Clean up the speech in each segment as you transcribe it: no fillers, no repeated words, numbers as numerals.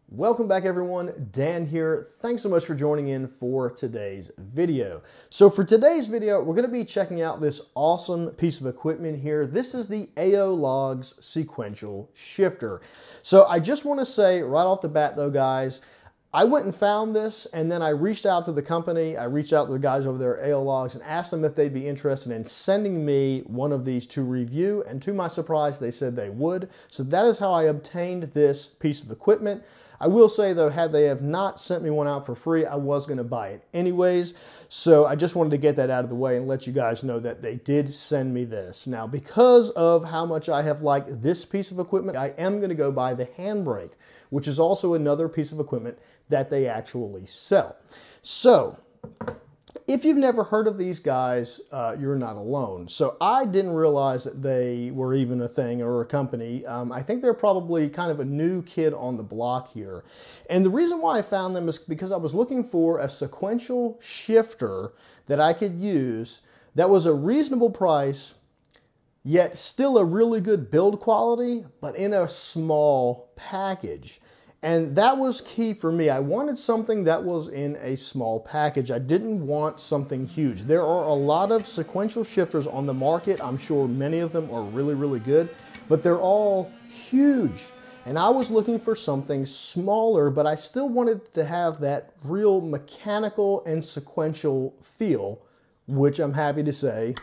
Welcome back everyone, Dan here. Thanks so much for joining in for today's video. So for today's video, we're going to be checking out this awesome piece of equipment here. This is the Aiologs Sequential Shifter. So I just want to say right off the bat though guys, I went and found this and then I reached out to the company, I reached out to the guys over there at Aiologs and asked them if they'd be interested in sending me one of these to review, and to my surprise they said they would. So that is how I obtained this piece of equipment. I will say though, had they have not sent me one out for free, I was going to buy it anyways. So I just wanted to get that out of the way and let you guys know that they did send me this. Now, because of how much I have liked this piece of equipment, I am going to go buy the handbrake, which is also another piece of equipment that they actually sell. So if you've never heard of these guys, you're not alone. So I didn't realize that they were even a thing or a company. I think they're probably kind of a new kid on the block here. And the reason why I found them is because I was looking for a sequential shifter that I could use that was a reasonable price, yet still a really good build quality, but in a small package. And that was key for me. I wanted something that was in a small package. I didn't want something huge. There are a lot of sequential shifters on the market. I'm sure many of them are really, really good, but they're all huge. And I was looking for something smaller, but I still wanted to have that real mechanical and sequential feel, which I'm happy to say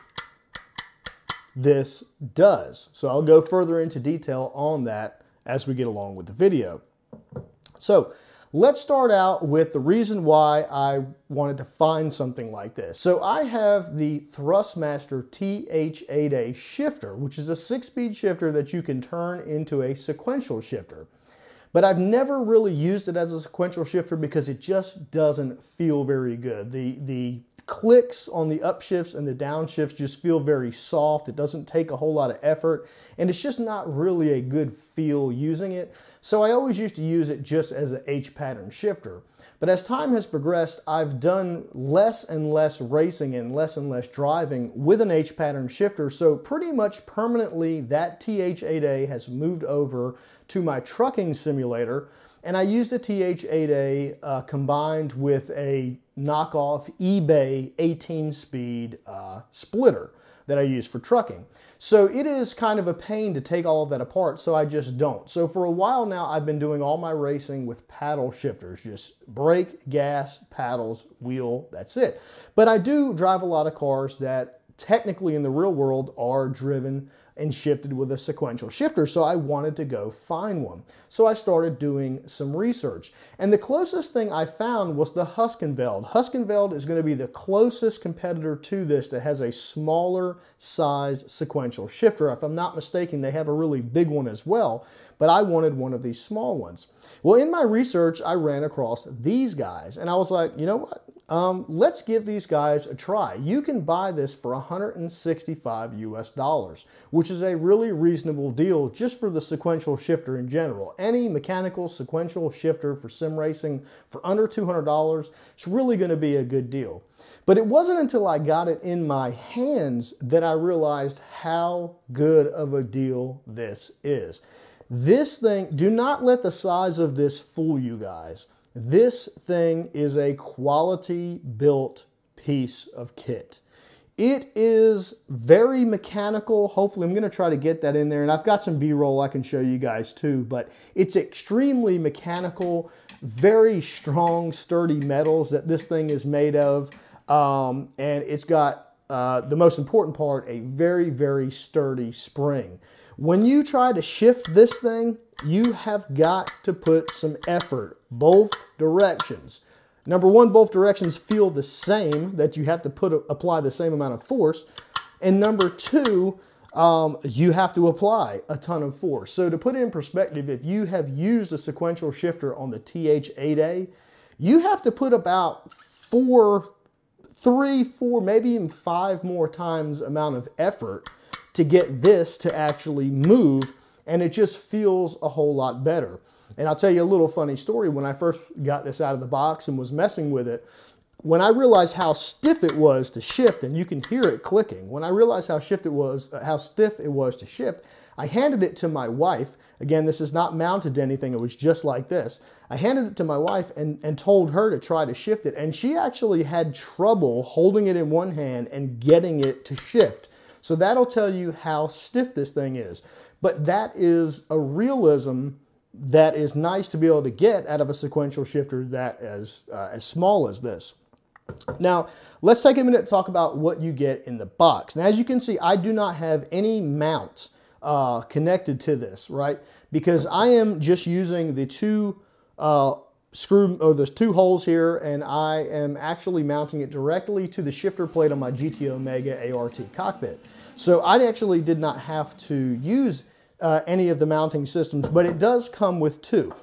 this does. So I'll go further into detail on that as we get along with the video. So let's start out with the reason why I wanted to find something like this. So I have the Thrustmaster TH8A shifter, which is a 6-speed shifter that you can turn into a sequential shifter. But I've never really used it as a sequential shifter because it just doesn't feel very good. The clicks on the upshifts and the downshifts just feel very soft. It doesn't take a whole lot of effort, and it's just not really a good feel using it. So I always used to use it just as an H-pattern shifter. But as time has progressed, I've done less and less racing and less driving with an H-pattern shifter. So pretty much permanently that TH8A has moved over to my trucking simulator. And I used a TH8A combined with a knockoff eBay 18-speed splitter that I use for trucking. So it is kind of a pain to take all of that apart, so I just don't. So for a while now, I've been doing all my racing with paddle shifters, just brake, gas, paddles, wheel, that's it. But I do drive a lot of cars that technically in the real world are driven and shifted with a sequential shifter, so I wanted to go find one. So I started doing some research, and the closest thing I found was the Huskenveld. Huskenveld is going to be the closest competitor to this that has a smaller size sequential shifter. If I'm not mistaken, they have a really big one as well, but I wanted one of these small ones. Well, in my research, I ran across these guys, and I was like, you know what? Let's give these guys a try. You can buy this for $165 US, which is a really reasonable deal just for the sequential shifter in general. Any mechanical sequential shifter for sim racing for under $200, it's really going to be a good deal. But it wasn't until I got it in my hands that I realized how good of a deal this is. This thing, do not let the size of this fool you guys. This thing is a quality built piece of kit. It is very mechanical. Hopefully I'm going to try to get that in there, and I've got some B-roll I can show you guys too, but it's extremely mechanical, very strong, sturdy metals that this thing is made of, and it's got, the most important part, a very, very sturdy spring. When you try to shift this thing, you have got to put some effort both directions. Number one, both directions feel the same, that you have to apply the same amount of force. And number two, you have to apply a ton of force. So to put it in perspective, if you have used a sequential shifter on the TH8A, you have to put about 3, 4, maybe even 5 more times amount of effort to get this to actually move, and it just feels a whole lot better. And I'll tell you a little funny story. When I first got this out of the box and was messing with it, when I realized how stiff it was to shift, and you can hear it clicking, when I realized how stiff it was to shift, I handed it to my wife. Again, this is not mounted to anything. It was just like this. I handed it to my wife and told her to try to shift it, and she actually had trouble holding it in one hand and getting it to shift. So that'll tell you how stiff this thing is. But that is a realism that is nice to be able to get out of a sequential shifter that as small as this. Now, let's take a minute to talk about what you get in the box. Now, as you can see, I do not have any mount connected to this, right? Because I am just using the two there's two holes here, and I am actually mounting it directly to the shifter plate on my GT Omega ART cockpit. So I actually did not have to use any of the mounting systems, but it does come with two.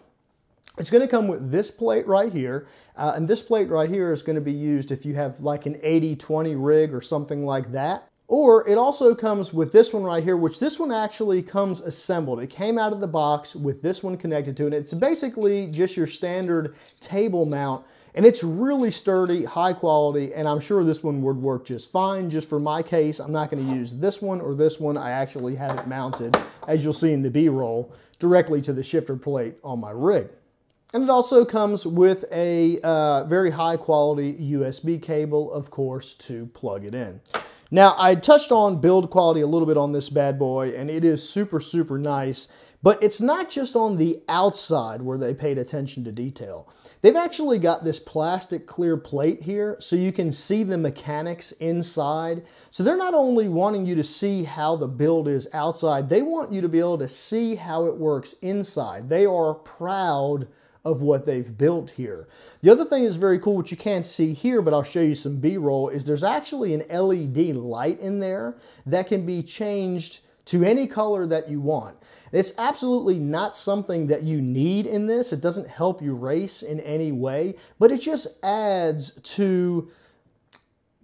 It's going to come with this plate right here, and this plate right here is going to be used if you have like an 80-20 rig or something like that. Or it also comes with this one right here, which this one actually comes assembled. It came out of the box with this one connected to it. It's basically just your standard table mount, and it's really sturdy, high quality, and I'm sure this one would work just fine. Just for my case, I'm not going to use this one or this one. I actually have it mounted, as you'll see in the B-roll, directly to the shifter plate on my rig. And it also comes with a very high quality USB cable, of course, to plug it in. Now, I touched on build quality a little bit on this bad boy, and it is super, super nice, but it's not just on the outside where they paid attention to detail. They've actually got this plastic clear plate here so you can see the mechanics inside. So they're not only wanting you to see how the build is outside, they want you to be able to see how it works inside. They are proud of what they've built here. The other thing that's very cool, which you can't see here, but I'll show you some B-roll, is there's actually an LED light in there that can be changed to any color that you want. It's absolutely not something that you need in this. It doesn't help you race in any way, but it just adds to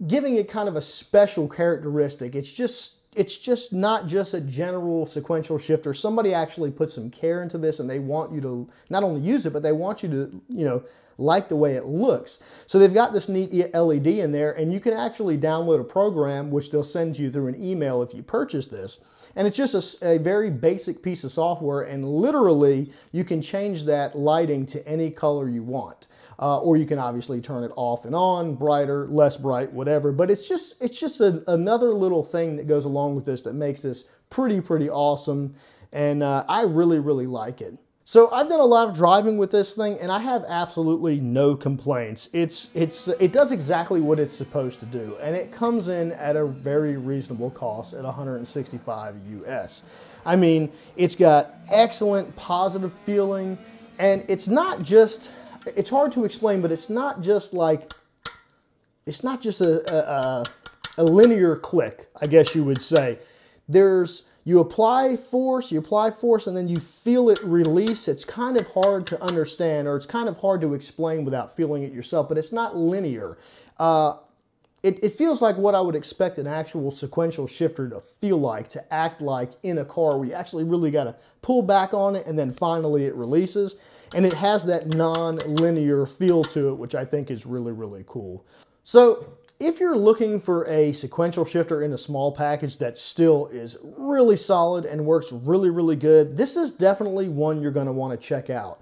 giving it kind of a special characteristic. It's just not just a general sequential shifter. Somebody actually put some care into this, and they want you to not only use it, but they want you to, you know, like the way it looks. So they've got this neat LED in there, and you can actually download a program, which they'll send you through an email if you purchase this. And it's just a very basic piece of software, and literally you can change that lighting to any color you want. Or you can obviously turn it off and on, brighter, less bright, whatever. But it's just another little thing that goes along with this that makes this pretty awesome. And I really, really like it. So I've done a lot of driving with this thing, and I have absolutely no complaints. It does exactly what it's supposed to do, and it comes in at a very reasonable cost at $165 US. I mean, it's got excellent positive feeling, and it's not just, it's hard to explain, but it's not just like, it's not just a linear click, I guess you would say. You apply force, and then you feel it release. It's kind of hard to understand, or it's kind of hard to explain without feeling it yourself, but it's not linear. It feels like what I would expect an actual sequential shifter to feel like, to act like in a car, where you actually really got to pull back on it, and then finally it releases. And it has that non-linear feel to it, which I think is really, really cool. So if you're looking for a sequential shifter in a small package that still is really solid and works really, really good, this is definitely one you're going to want to check out.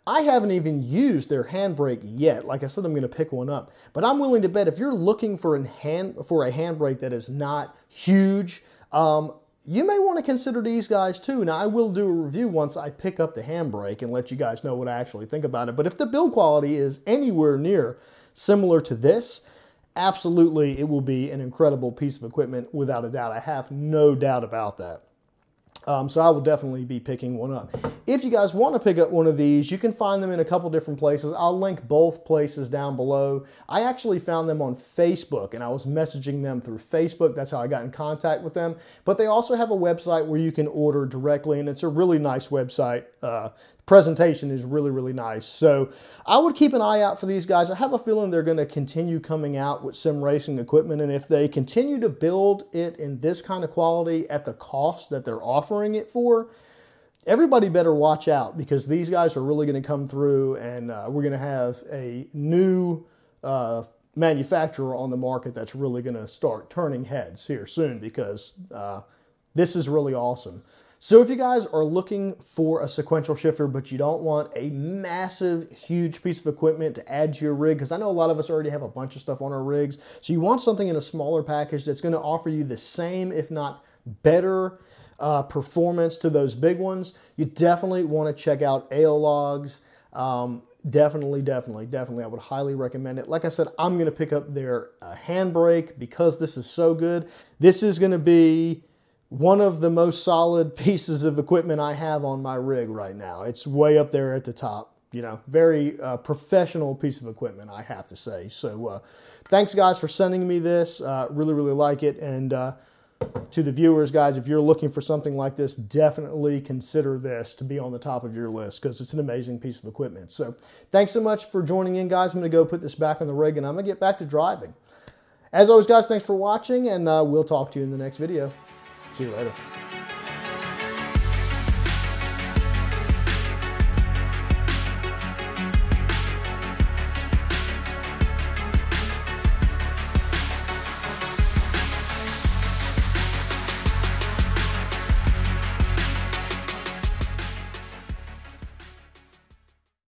I haven't even used their handbrake yet. Like I said, I'm going to pick one up. But I'm willing to bet if you're looking for a handbrake that is not huge, you may want to consider these guys too. Now, I will do a review once I pick up the handbrake and let you guys know what I actually think about it. But if the build quality is anywhere near similar to this, absolutely, it will be an incredible piece of equipment, without a doubt. I have no doubt about that. So I will definitely be picking one up. If you guys want to pick up one of these, you can find them in a couple different places. I'll link both places down below. I actually found them on Facebook, and I was messaging them through Facebook. That's how I got in contact with them. But they also have a website where you can order directly, and it's a really nice website. Presentation is really, really nice. So I would keep an eye out for these guys. I have a feeling they're going to continue coming out with sim racing equipment, and if they continue to build it in this kind of quality at the cost that they're offering it for, everybody better watch out, because these guys are really going to come through, and we're going to have a new manufacturer on the market that's really going to start turning heads here soon, because this is really awesome. So if you guys are looking for a sequential shifter, but you don't want a massive, huge piece of equipment to add to your rig, because I know a lot of us already have a bunch of stuff on our rigs, so you want something in a smaller package that's going to offer you the same, if not better, performance to those big ones, you definitely want to check out Aiologs. Definitely, I would highly recommend it. Like I said, I'm going to pick up their handbrake because this is so good. This is going to be one of the most solid pieces of equipment I have on my rig right now. It's way up there at the top. You know, very professional piece of equipment, I have to say. So thanks, guys, for sending me this. Really like it. And to the viewers, guys, if you're looking for something like this, definitely consider this to be on the top of your list, because it's an amazing piece of equipment. So thanks so much for joining in, guys. I'm going to go put this back on the rig, and I'm going to get back to driving. As always, guys, thanks for watching, and we'll talk to you in the next video. See you later.